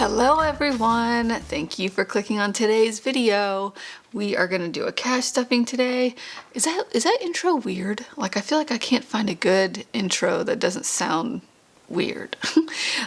Hello everyone! Thank you for clicking on today's video. We are going to do a cash stuffing today. Is that intro weird? Like, I feel like I can't find a good intro that doesn't sound weird.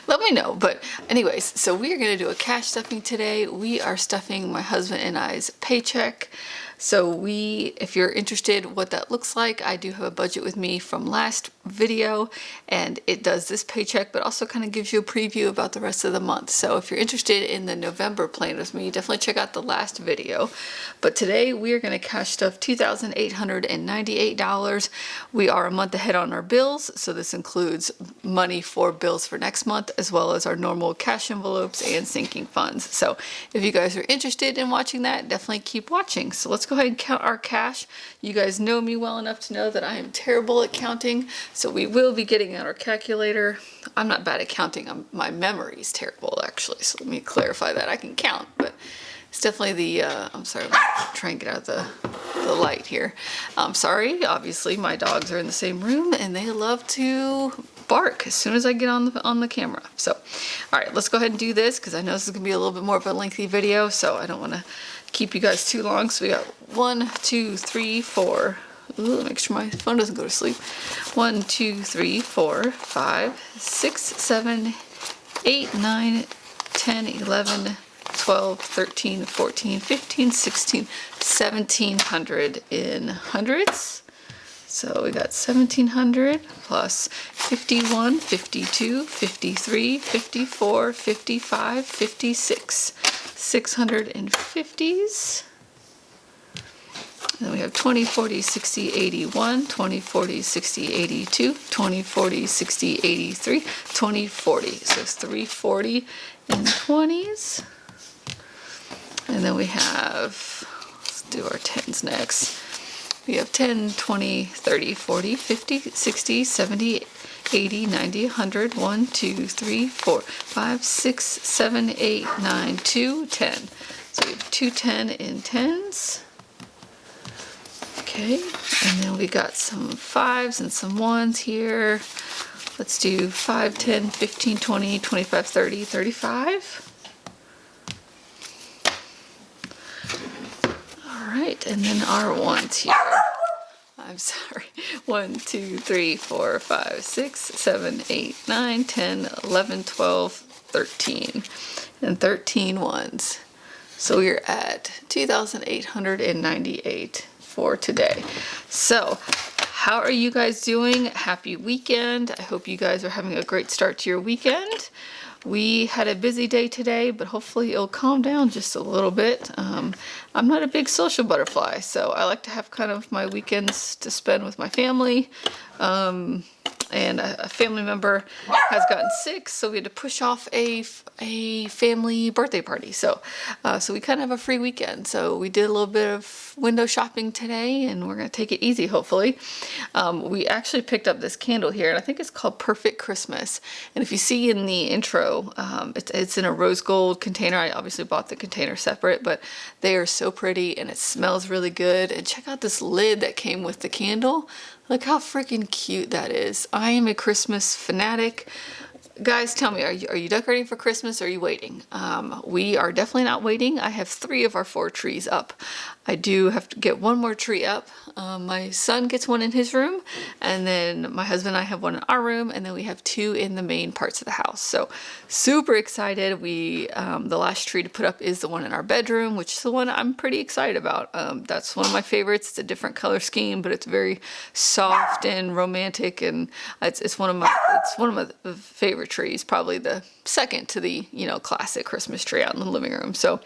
Let me know. But anyways, so we are going to do a cash stuffing today. We are stuffing my husband and I's paycheck. So if you're interested what that looks like, I do have a budget with me from last video, and it does this paycheck, but also kind of gives you a preview about the rest of the month. So if you're interested in the November plan with me, definitely check out the last video. But today we are going to cash stuff $2,898. We are a month ahead on our bills, so this includes money for bills for next month, as well as our normal cash envelopes and sinking funds. So if you guys are interested in watching that, definitely keep watching. So let's go ahead and count our cash. You guys know me well enough to know that I am terrible at counting, so we will be getting out our calculator. I'm not bad at counting. My memory is terrible, actually, so let me clarify that. I can count, but it's definitely the, I'm sorry, I'm trying to get out the light here. I'm sorry, obviously my dogs are in the same room and they love to bark as soon as I get on the camera. So, all right, let's go ahead and do this because I know this is gonna be a little bit more of a lengthy video, so I don't want to keep you guys too long. So we got 1, 2, 3, 4. Ooh, make sure my phone doesn't go to sleep. 1, 2, 3, 4, 5, 6, 7, 8, 9, 10, 11, 12, 13, 14, 15, 16, 1700 in hundreds. So we got 1700 plus 51, 52, 53, 54, 55, 56, 650s. And then we have 20, 40, 60, 81, 20, 40, 60, 82, 20, 40, 60, 83, 20, 40. So it's 340 in 20s. And then we have, let's do our 10s next. We have 10, 20, 30, 40, 50, 60, 70, 80, 90, 100, 1, 2, 3, 4, 5, 6, 7, 8, 9, 2, 10. So we have 210 in 10s. Okay, and then we got some 5s and some 1s here. Let's do 5, 10, 15, 20, 25, 30, 35. All right, and then our 1s here. I'm sorry. 1, 2, 3, 4, 5, 6, 7, 8, 9, 10, 11, 12, 13, and 13 1s. So we're at 2,898 for today. So how are you guys doing? Happy weekend. I hope you guys are having a great start to your weekend. We had a busy day today, but hopefully it'll calm down just a little bit. I'm not a big social butterfly, so I like to have kind of my weekends to spend with my family. And a family member has gotten sick, so we had to push off a family birthday party. So we kind of have a free weekend. So we did a little bit of window shopping today, and we're gonna take it easy, hopefully. We actually picked up this candle here, and I think it's called Perfect Christmas. And if you see in the intro, it's in a rose gold container. I obviously bought the container separate, but they are so pretty, and it smells really good. And check out this lid that came with the candle. Look how freaking cute that is. I am a Christmas fanatic. Guys, tell me, are you decorating for Christmas or are you waiting? We are definitely not waiting. I have 3 of our 4 trees up. I do have to get one more tree up. My son gets one in his room, and then my husband and I have one in our room, and then we have 2 in the main parts of the house. So super excited. The last tree to put up is the one in our bedroom, which is the one I'm pretty excited about. That's one of my favorites. It's a different color scheme, but it's very soft and romantic, and it's one of my favorite trees, probably the second to the classic Christmas tree out in the living room. So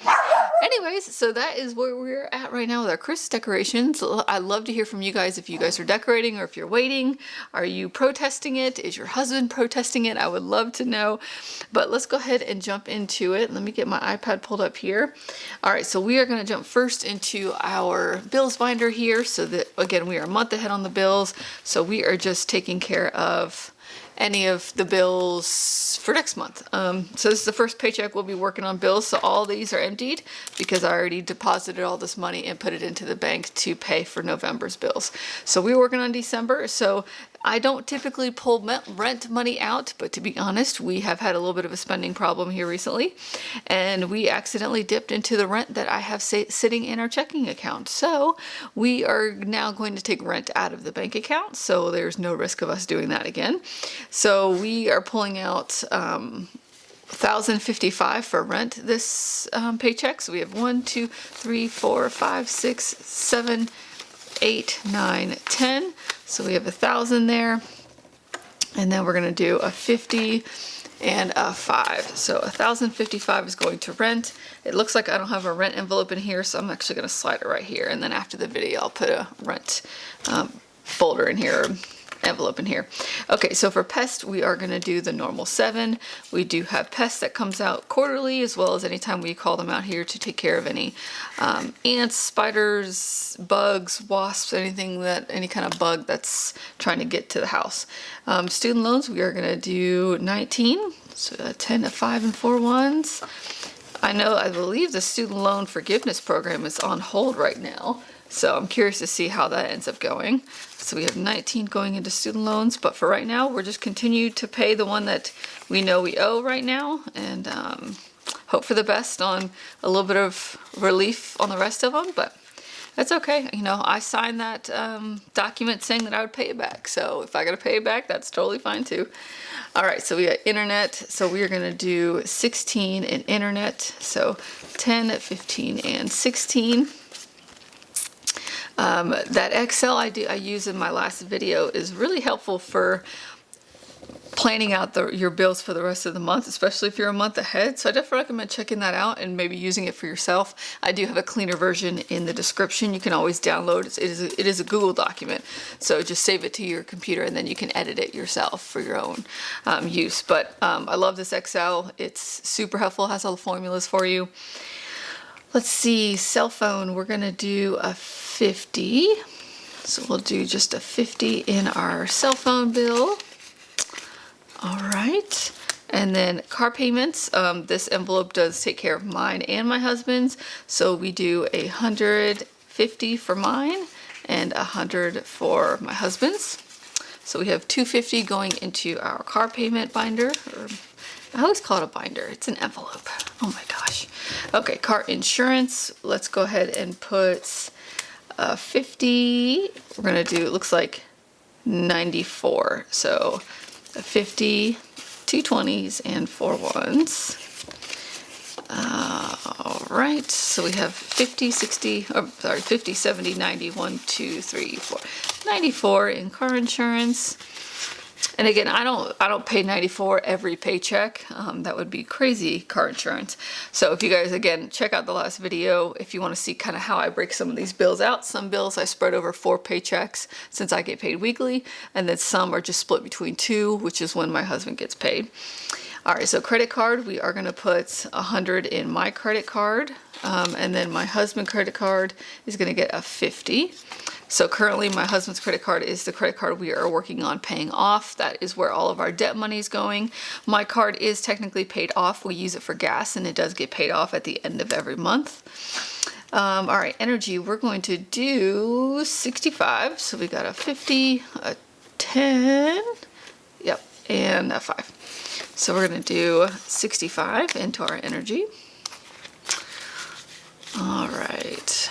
anyways, so that is where we're at right now with our Christmas decorations. I'd love to hear from you guys if you guys are decorating or if you're waiting. Are you protesting it? Is your husband protesting it? I would love to know. But let's go ahead and jump into it. Let me get my iPad pulled up here. All right, so we are going to jump first into our bills binder here. So that, again, we are a month ahead on the bills. So we are just taking care of any of the bills for next month. So this is the first paycheck we'll be working on bills. So all these are emptied because I already deposited all this money and put it into the bank to pay for November's bills. So we're working on December. So I don't typically pull rent money out, but to be honest, we have had a little bit of a spending problem here recently, and we accidentally dipped into the rent that I have sitting in our checking account. So we are now going to take rent out of the bank account, so there's no risk of us doing that again. So we are pulling out $1,055 for rent this paycheck. So we have 1, 2, 3, 4, 5, 6, 7, 8, 9, 10. So we have 1,000 there, and then we're gonna do a 50 and a 5. So 1,055 is going to rent. It looks like I don't have a rent envelope in here, so I'm actually gonna slide it right here. And then after the video, I'll put a rent folder in here, envelope in here. Okay, so for pest, we are going to do the normal 7. We do have pest that comes out quarterly, as well as anytime we call them out here to take care of any ants, spiders, bugs, wasps, any kind of bug that's trying to get to the house. Student loans, we are going to do 19, so 10 to 5 and 4 ones. I believe the student loan forgiveness program is on hold right now, so I'm curious to see how that ends up going. So we have 19 going into student loans, but for right now, we're just continue to pay the one that we know we owe right now, and hope for the best on a little bit of relief on the rest of them, but that's okay. You know, I signed that document saying that I would pay it back, so if I gotta pay it back, that's totally fine too. All right, so we got internet, so we are gonna do 16 in internet, so 10, 15, and 16. That Excel I use in my last video is really helpful for planning out your bills for the rest of the month, especially if you're a month ahead. So I definitely recommend checking that out and maybe using it for yourself. I do have a cleaner version in the description. You can always download it. It is a Google document, so just save it to your computer and then you can edit it yourself for your own use. But I love this Excel. It's super helpful. It has all the formulas for you. Let's see, cell phone, we're gonna do a 50. So we'll do just a 50 in our cell phone bill. All right. And then car payments, this envelope does take care of mine and my husband's. So we do 150 for mine and 100 for my husband's. So we have 250 going into our car payment binder, or I always call it a binder. It's an envelope. Oh my gosh. Okay, car insurance. Let's go ahead and put 50. We're gonna do, it looks like 94. So 50, 2 20s, and 4 1s. All right, so we have 50, 60, oh, sorry, 50, 70, 90, 1, 2, 3, 4, 94 in car insurance. And again, I don't pay 94 every paycheck. That would be crazy car insurance. So if you guys, again, check out the last video if you want to see kind of how I break some of these bills out. Some bills I spread over 4 paychecks since I get paid weekly, and then some are just split between 2, which is when my husband gets paid. All right, so credit card, we are gonna put 100 in my credit card, and then my husband's credit card is gonna get a 50. So currently my husband's credit card is the credit card we are working on paying off. That is where all of our debt money is going. My card is technically paid off. We use it for gas and it does get paid off at the end of every month. All right, energy, we're going to do 65. So we got a 50, a 10, yep, and a 5. So we're gonna do 65 into our energy. All right.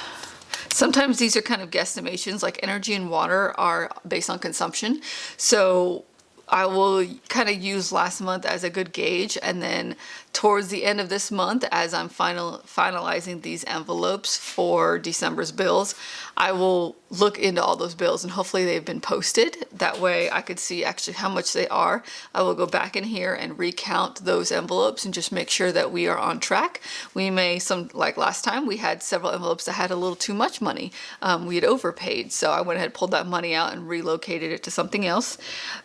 Sometimes these are kind of guesstimations, like energy and water are based on consumption. So I will kind of use last month as a good gauge, and then towards the end of this month, as I'm finalizing these envelopes for December's bills, I will look into all those bills and hopefully they've been posted. That way I could see actually how much they are. I will go back in here and recount those envelopes and just make sure that we are on track. We may, like last time, we had several envelopes that had a little too much money. We had overpaid, so I went ahead and pulled that money out and relocated it to something else.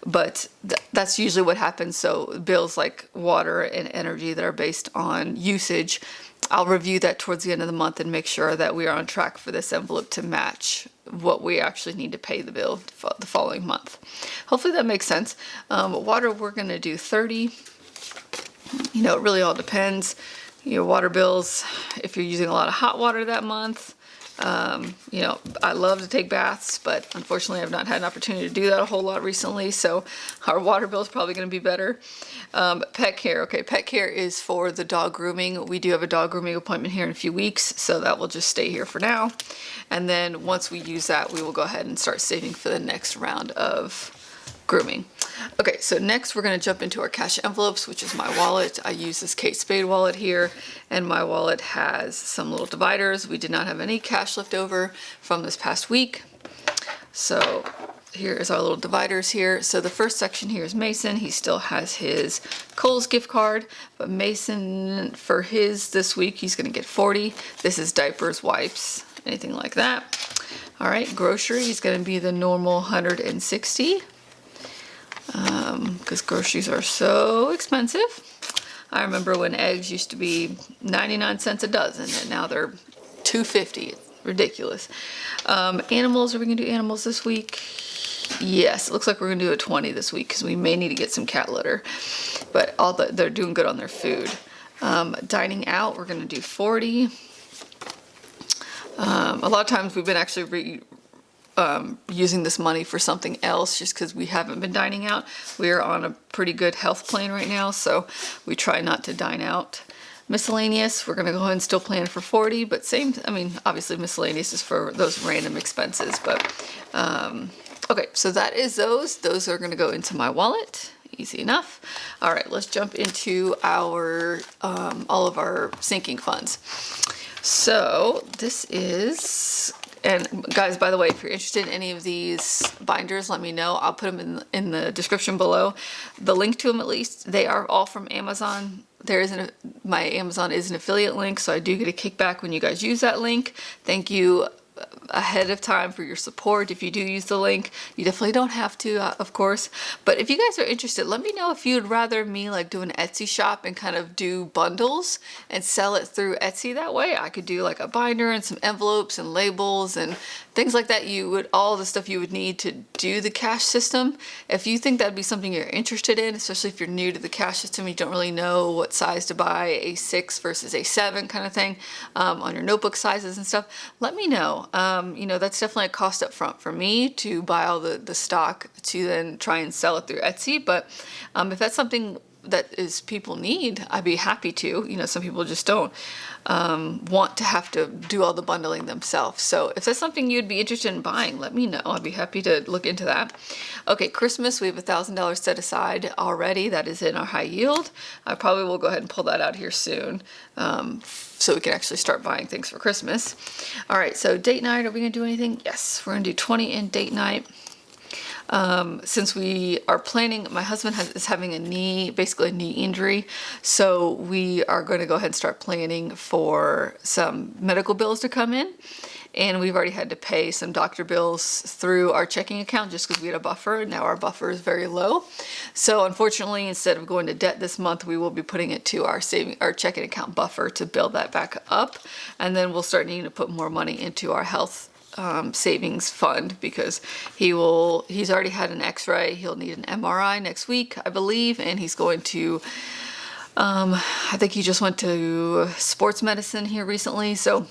But that's usually what happens. So bills like water and energy that are based on usage, I'll review that towards the end of the month and make sure that we are on track for this envelope to match what we actually need to pay the bill for the following month. Hopefully that makes sense. Water, we're gonna do 30. You know, it really all depends. Your water bills, if you're using a lot of hot water that month, You know, I love to take baths, but unfortunately I've not had an opportunity to do that a whole lot recently, so our water bill is probably going to be better. Pet care. Okay, pet care is for the dog grooming. We do have a dog grooming appointment here in a few weeks, so that will just stay here for now. And then once we use that, we will go ahead and start saving for the next round of grooming. Okay, so next we're going to jump into our cash envelopes, which is my wallet. I use this Kate Spade wallet here, and my wallet has some little dividers. We did not have any cash left over from this past week. So here is our little dividers here. So the first section here is Mason. He still has his Kohl's gift card, but Mason, for his this week, he's going to get 40. This is diapers, wipes, anything like that. All right, grocery is going to be the normal 160. Because groceries are so expensive. I remember when eggs used to be 99 cents a dozen, and now they're $2.50. Ridiculous. Animals, are we gonna do animals this week? Yes, it looks like we're gonna do a 20 this week because we may need to get some cat litter, but they're doing good on their food. Dining out, we're gonna do 40. A lot of times we've been actually using this money for something else just because we haven't been dining out. We are on a pretty good health plan right now, so we try not to dine out. Miscellaneous, we're going to go ahead and still plan for 40, but same, I mean, obviously miscellaneous is for those random expenses, but okay, so that is those. Those are going to go into my wallet. Easy enough. All right, let's jump into our all of our sinking funds. So this is... And guys, by the way, if you're interested in any of these binders, let me know. I'll put them in the description below. The link to them, at least, they are all from Amazon. My Amazon is an affiliate link, so I do get a kickback when you guys use that link. Thank you ahead of time for your support. If you do use the link, you definitely don't have to, of course, but if you guys are interested, let me know if you'd rather me like do an Etsy shop and kind of do bundles and sell it through Etsy. That way I could do like a binder and some envelopes and labels and things like that. All the stuff you would need to do the cash system. If you think that'd be something you're interested in, especially if you're new to the cash system, you don't really know what size to buy, A6 versus A7 kind of thing, on your notebook sizes and stuff, let me know. You know, that's definitely a cost up front for me to buy all the stock to then try and sell it through Etsy. But if that's something that people need, I'd be happy to. You know, some people just don't want to have to do all the bundling themselves. So if that's something you'd be interested in buying, let me know. I'd be happy to look into that. Okay, Christmas, we have $1,000 set aside already. That is in our high yield. I probably will go ahead and pull that out here soon. So we can actually start buying things for Christmas. All right, so date night, are we gonna do anything? Yes, we're gonna do 20 in date night. Since we are planning, my husband is having basically a knee injury, so we are going to go ahead and start planning for some medical bills to come in. And we've already had to pay some doctor bills through our checking account just because we had a buffer. Now our buffer is very low. So unfortunately, instead of going to debt this month, we will be putting it to our checking account buffer to build that back up. And then we'll start needing to put more money into our health savings fund because he's already had an x-ray. He'll need an MRI next week, I believe, and he's going to I think he just went to sports medicine here recently, so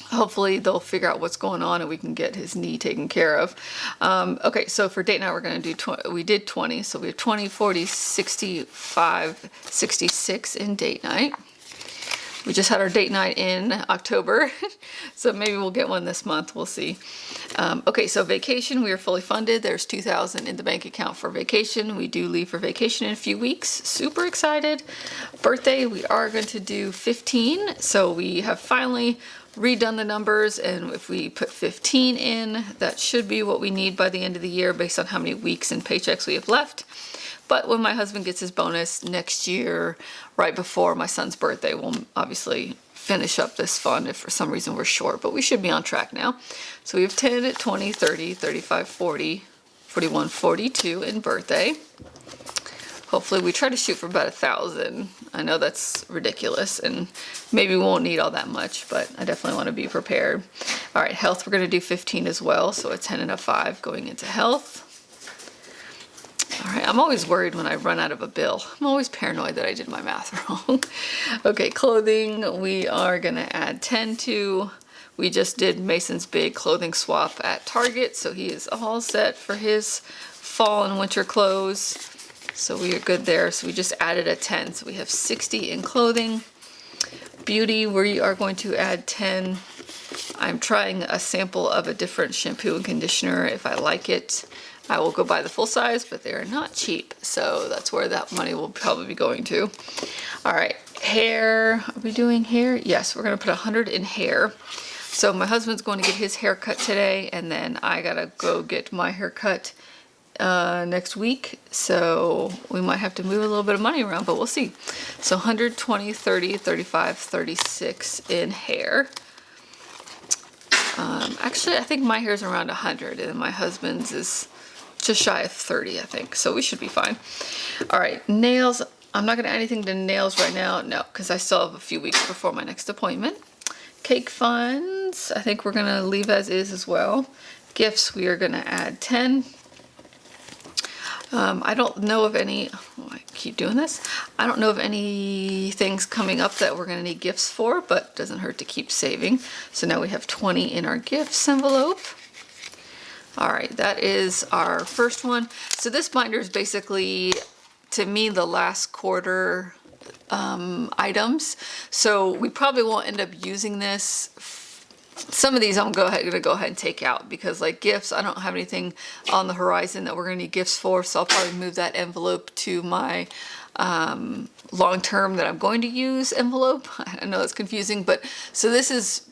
hopefully they'll figure out what's going on and we can get his knee taken care of. Okay, so for date night we're going to do we did 20, so we have 20, 40, 65, 66 in date night. We just had our date night in October, so maybe we'll get one this month. We'll see. Okay, so vacation, we are fully funded. There's $2,000 in the bank account for vacation. We do leave for vacation in a few weeks. Super excited. Birthday, we are going to do 15. So we have finally redone the numbers, and if we put 15 in, that should be what we need by the end of the year based on how many weeks and paychecks we have left. But when my husband gets his bonus next year, right before my son's birthday, we'll obviously finish up this fund if for some reason we're short, but we should be on track now. So we have 10, 20, 30, 35, 40, 41, 42 in birthday. Hopefully we try to shoot for about 1,000. I know that's ridiculous and maybe we won't need all that much, but I definitely want to be prepared. All right, health, we're going to do 15 as well. So a 10 and a 5 going into health. All right, I'm always worried when I run out of a bill. I'm always paranoid that I did my math wrong. Okay, clothing, we are gonna add 10 to, We just did Mason's big clothing swap at Target, so he is all set for his fall and winter clothes. So we are good there. So we just added a 10. So we have 60 in clothing. Beauty, we are going to add 10. I'm trying a sample of a different shampoo and conditioner. If I like it, I will go buy the full size, but they're not cheap. So that's where that money will probably be going to. All right, hair. Are we doing hair? Yes, we're going to put 100 in hair. So my husband's going to get his hair cut today, and then I got to go get my hair cut next week, so we might have to move a little bit of money around, but we'll see. So 120, 30, 35, 36 in hair. Actually, I think my hair is around 100, and my husband's is just shy of 30, I think, so we should be fine. All right, nails. I'm not going to add anything to nails right now, no, because I still have a few weeks before my next appointment. Cake funds, I think we're going to leave as is as well. Gifts, we are going to add 10. I don't know of any, I keep doing this. I don't know of any things coming up that we're going to need gifts for, but it doesn't hurt to keep saving. So now we have 20 in our gifts envelope. All right, that is our first one. So this binder is basically, to me, the last quarter items. So we probably won't end up using this. Some of these I'm gonna go ahead and take out because, like, gifts, I don't have anything on the horizon that we're gonna need gifts for, so I'll probably move that envelope to my long-term that I'm going to use envelope. I know it's confusing, but so this is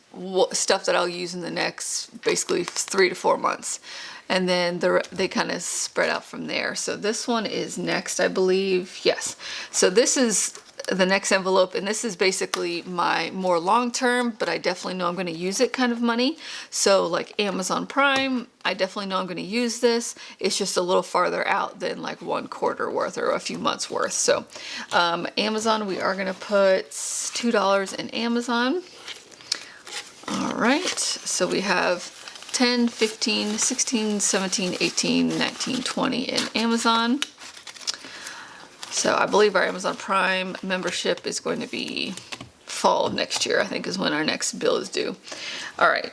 stuff that I'll use in the next basically 3 to 4 months, and then they kind of spread out from there. So this one is next, I believe. Yes. So this is the next envelope, and this is basically my more long-term, but I definitely know I'm going to use it kind of money. So like Amazon Prime, I definitely know I'm going to use this. It's just a little farther out than like 1 quarter worth or a few months worth. So Amazon, we are going to put $2 in Amazon. All right, so we have 10, 15, 16, 17, 18, 19, 20 in Amazon. So I believe our Amazon Prime membership is going to be fall of next year, I think is when our next bill is due. All right,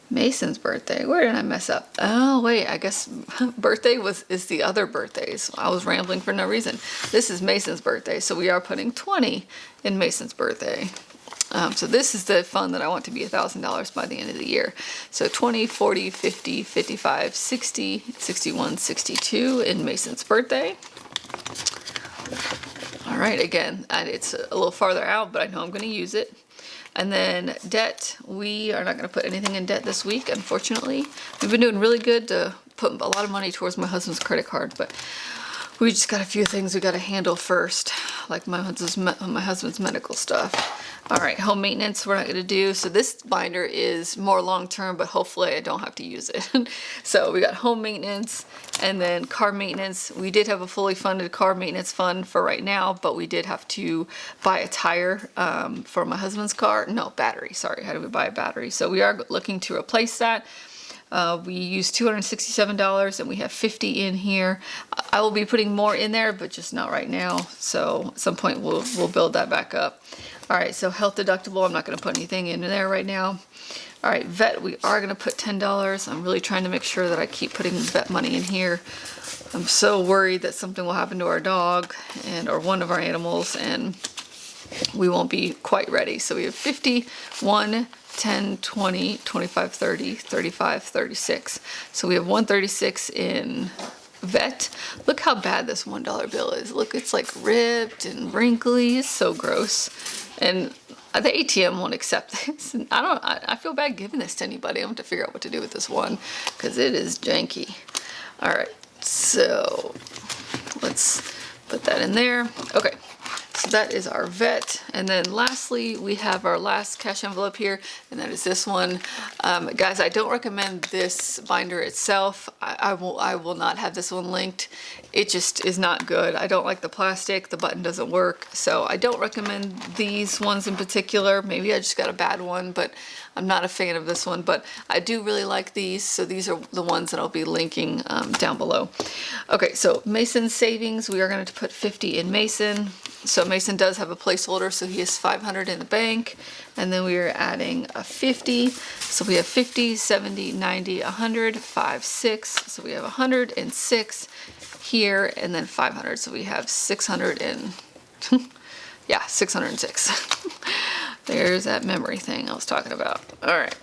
Mason's birthday. Where did I mess up? Oh, wait, I guess birthday is the other birthdays. I was rambling for no reason. This is Mason's birthday, so we are putting 20 in Mason's birthday. So this is the fund that I want to be $1,000 by the end of the year. So 20, 40, 50, 55, 60, 61, 62 in Mason's birthday. All right, again, it's a little farther out, but I know I'm going to use it. And then debt, we are not going to put anything in debt this week, unfortunately. We've been doing really good to put a lot of money towards my husband's credit card, but we just got a few things we got to handle first, like my husband's medical stuff. All right, home maintenance we're not going to do. So this binder is more long-term, but hopefully I don't have to use it. So we got home maintenance and then car maintenance. We did have a fully funded car maintenance fund for right now, but we did have to buy a tire for my husband's car. No, battery, sorry. How do we buy a battery? So we are looking to replace that. We used $267 and we have 50 in here. I will be putting more in there, but just not right now. So at some point we'll build that back up. All right, so health deductible, I'm not going to put anything in there right now. All right, vet, we are going to put $10. I'm really trying to make sure that I keep putting vet money in here. I'm so worried that something will happen to our dog or one of our animals, and we won't be quite ready. So we have 51, 10, 20, 25, 30, 35, 36. So we have 136 in vet. Look how bad this $1 bill is. Look, it's like ripped and wrinkly. It's so gross. And the ATM won't accept this. And I feel bad giving this to anybody. I'm going to figure out what to do with this one because it is janky. All right, so let's put that in there. Okay. So that is our vet. And then lastly, we have our last cash envelope here, and that is this one. Guys, I don't recommend this binder itself. I will not have this one linked. It just is not good. I don't like the plastic. The button doesn't work. So I don't recommend these ones in particular. Maybe I just got a bad one, but I'm not a fan of this one. But I do really like these. So these are the ones that I'll be linking down below. Okay, so Mason savings, we are going to put 50 in Mason. So Mason does have a placeholder, so he has 500 in the bank, and then we are adding a 50. So we have 50, 70, 90, 100, 5, 6. So we have 106 here, and then 500. So we have 600 and yeah, 606. There's that memory thing I was talking about. All right.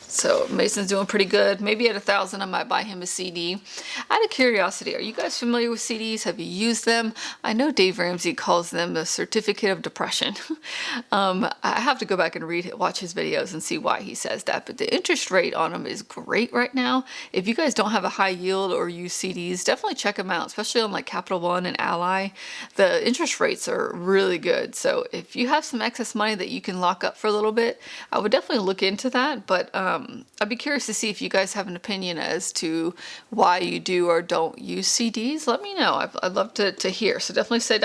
So Mason's doing pretty good. Maybe at 1,000, I might buy him a CD. Out of curiosity, are you guys familiar with CDs? Have you used them? I know Dave Ramsey calls them a certificate of depression. I have to go back and watch his videos and see why he says that. But the interest rate on them is great right now. If you guys don't have a high yield or use CDs, definitely check them out, especially on like Capital One and Ally. The interest rates are really good. So if you have some excess money that you can lock up for a little bit, I would definitely look into that. But I'd be curious to see if you guys have an opinion as to why you do or don't use CDs. Let me know. I'd love to hear. So definitely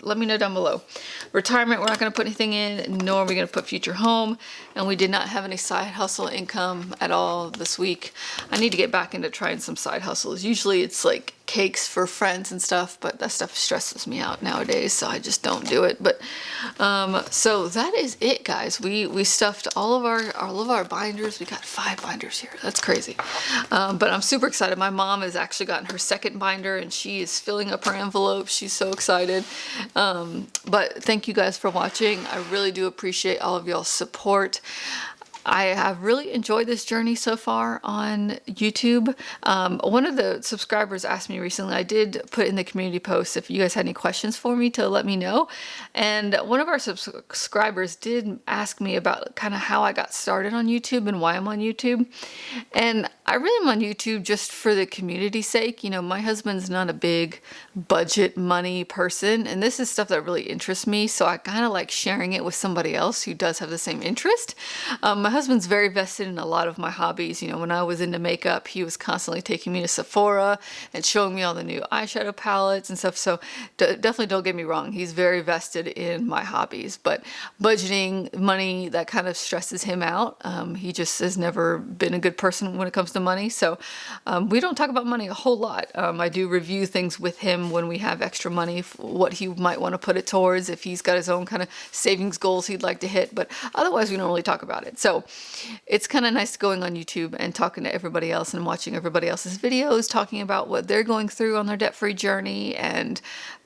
let me know down below. Retirement, we're not going to put anything in, nor are we going to put future home. And we did not have any side hustle income at all this week. I need to get back into trying some side hustles. Usually it's like cakes for friends and stuff, but that stuff stresses me out nowadays, so I just don't do it. But so that is it, guys. We stuffed all of our binders. We got 5 binders here. That's crazy. But I'm super excited. My mom has actually gotten her second binder, and she is filling up her envelope. She's so excited. But thank you guys for watching. I really do appreciate all of y'all's support. I have really enjoyed this journey so far on YouTube. One of the subscribers asked me recently, I did put in the community post if you guys had any questions for me to let me know. And one of our subscribers did ask me about kind of how I got started on YouTube and why I'm on YouTube. And I really am on YouTube just for the community's sake. You know, my husband's not a big budget money person, and this is stuff that really interests me. So I kind of like sharing it with somebody else who does have the same interest. My husband's very vested in a lot of my hobbies. You know, when I was into makeup, he was constantly taking me to Sephora and showing me all the new eyeshadow palettes and stuff. So definitely don't get me wrong. He's very vested in my hobbies, but budgeting money, that kind of stresses him out. He just has never been a good person when it comes to money. So we don't talk about money a whole lot. I do review things with him when we have extra money, what he might want to put it towards, if he's got his own kind of savings goals he'd like to hit, but otherwise we don't really talk about it. So it's kind of nice going on YouTube and talking to everybody else and watching everybody else's videos, talking about what they're going through on their debt-free journey and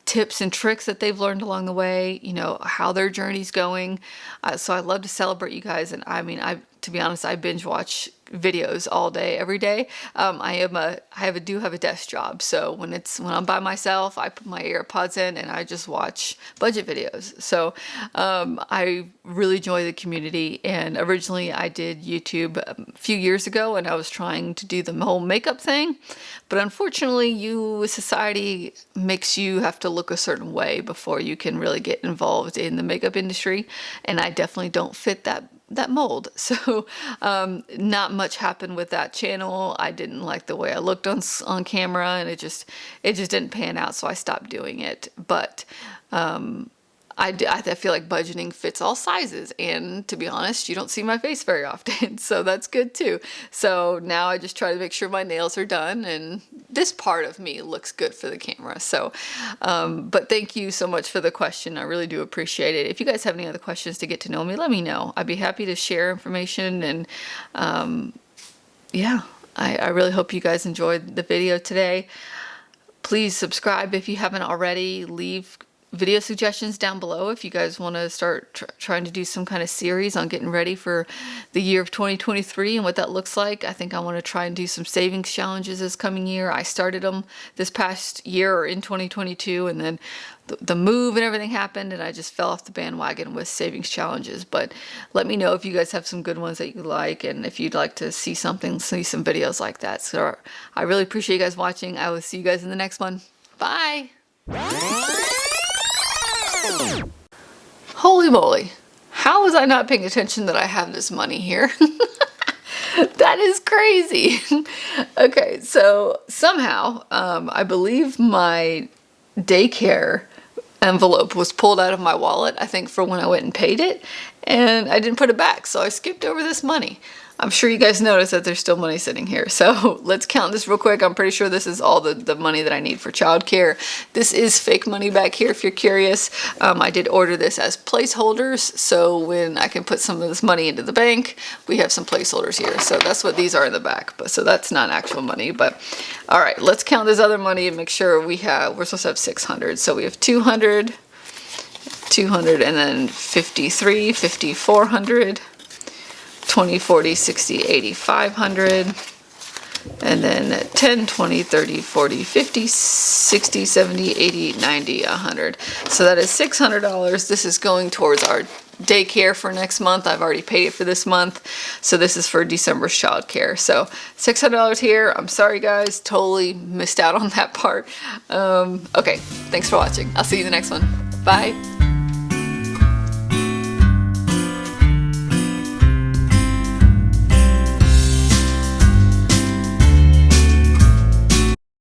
tips and tricks that they've learned along the way, you know, how their journey's going. So I love to celebrate you guys. And I mean, to be honest, I binge watch videos all day, every day. I do have a desk job. So when I'm by myself, I put my AirPods in and I just watch budget videos. So I really enjoy the community. And originally I did YouTube a few years ago, and I was trying to do the whole makeup thing. But unfortunately, society makes you have to look a certain way before you can really get involved in the makeup industry. And I definitely don't fit that mold. So not much happened with that channel. I didn't like the way I looked on camera, and it just didn't pan out, so I stopped doing it. But I feel like budgeting fits all sizes, and to be honest, you don't see my face very often, so that's good too. So now I just try to make sure my nails are done and this part of me looks good for the camera. So but thank you so much for the question. I really do appreciate it. If you guys have any other questions to get to know me, let me know. I'd be happy to share information. And yeah, I really hope you guys enjoyed the video today. Please subscribe if you haven't already. Leave video suggestions down below if you guys want to start trying to do some kind of series on getting ready for the year of 2023 and what that looks like. I think I want to try and do some savings challenges this coming year. I started them this past year or in 2022, and then the move and everything happened, and I just fell off the bandwagon with savings challenges. But let me know if you guys have some good ones that you like, and if you'd like to see some videos like that. So I really appreciate you guys watching. I will see you guys in the next one. Bye. Holy moly, how was I not paying attention that I have this money here? That is crazy. Okay, so somehow I believe my daycare envelope was pulled out of my wallet, I think, for when I went and paid it, and I didn't put it back, so I skipped over this money. I'm sure you guys noticed that there's still money sitting here. So let's count this real quick. I'm pretty sure this is all the money that I need for childcare. This is fake money back here if you're curious. I did order this as placeholders, so when I can put some of this money into the bank, we have some placeholders here. So that's what these are in the back. But so that's not actual money. But all right, let's count this other money and make sure we're supposed to have 600. So we have 200, 200, and then 53, 400. 20, 40, 60, 80, 500, and then 10, 20, 30, 40, 50, 60, 70, 80, 90, 100. So that is $600. This is going towards our daycare for next month. I've already paid it for this month. So this is for December's childcare. So $600 here. I'm sorry guys, totally missed out on that part. Okay, thanks for watching. I'll see you in the next one. Bye.